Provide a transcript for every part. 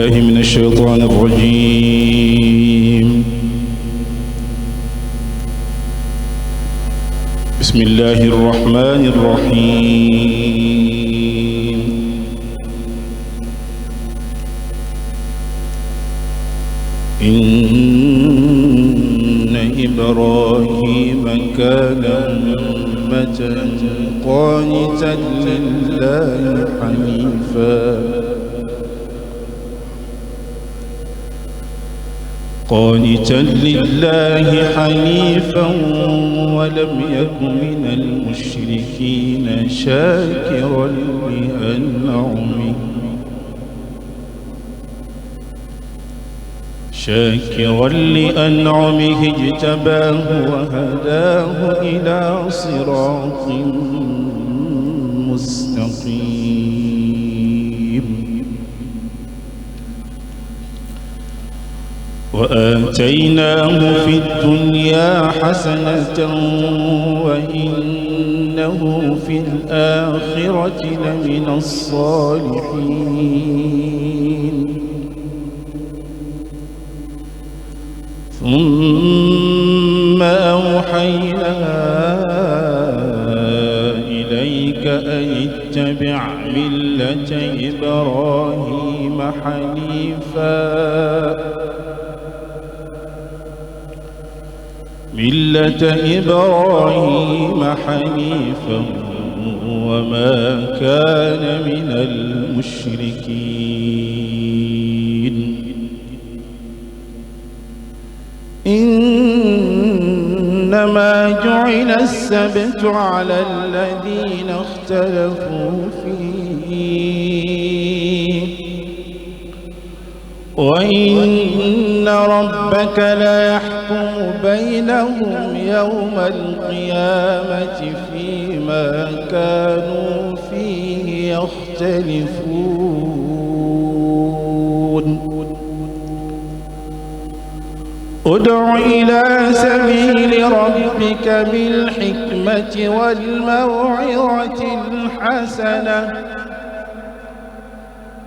من الشيطان الرجيم. بسم الله الرحمن الرحيم. إن إبراهيم كان أمة قانتا لله حنيفا ولم يك من المشركين شاكرا لأنعمه اجتباه وهداه إلى صراط مستقيم. وآتيناه في الدنيا حسنة وإنه في الآخرة لمن الصالحين. ثم أوحينا إليك أن اتبع ملة إبراهيم حنيفا وما كان من المشركين. إنما جعل السبت على الذين اختلفوا فيه وإن ربك ليحكم بينهم يوم القيامة فيما كانوا فيه يختلفون. ادع إلى سبيل ربك بالحكمة والموعظة الحسنة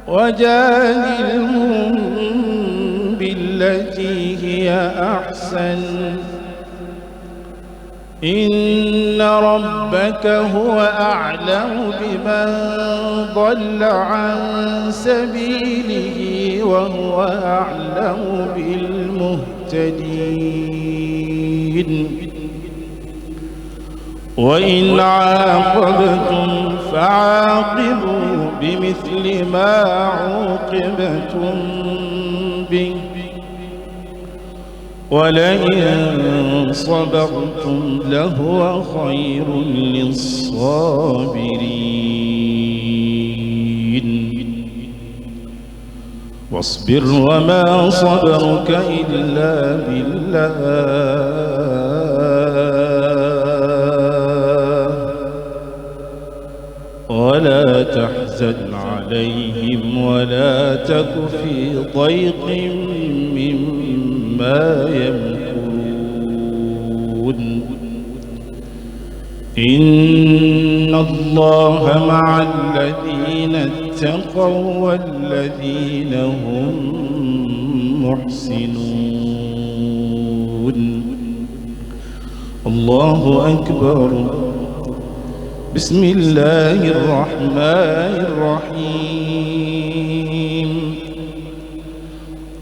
وجادلهم بالتي هي أحسن إن ربك هو أعلم بمن ضل عن سبيله وهو أعلم بالمهتدين. وإن عاقبتم فعاقبوا بمثل ما عوقبتم به ولئن صبرتم لهو خير للصابرين. واصبر وما صبرك إلا بالله ولا تحزن عليهم ولا تك في ضيق مما يمكرون. إن الله مع الذين اتقوا والذين هم محسنون. الله أكبر. بسم الله الرحمن الرحيم.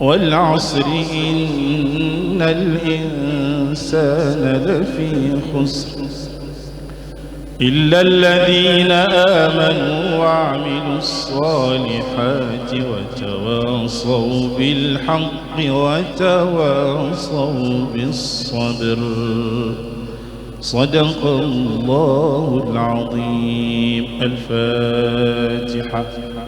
والعصر إن الإنسان لفي خسر إلا الذين آمنوا وعملوا الصالحات وتواصوا بالحق وتواصوا بالصبر. صدق الله العظيم. الفاتحة.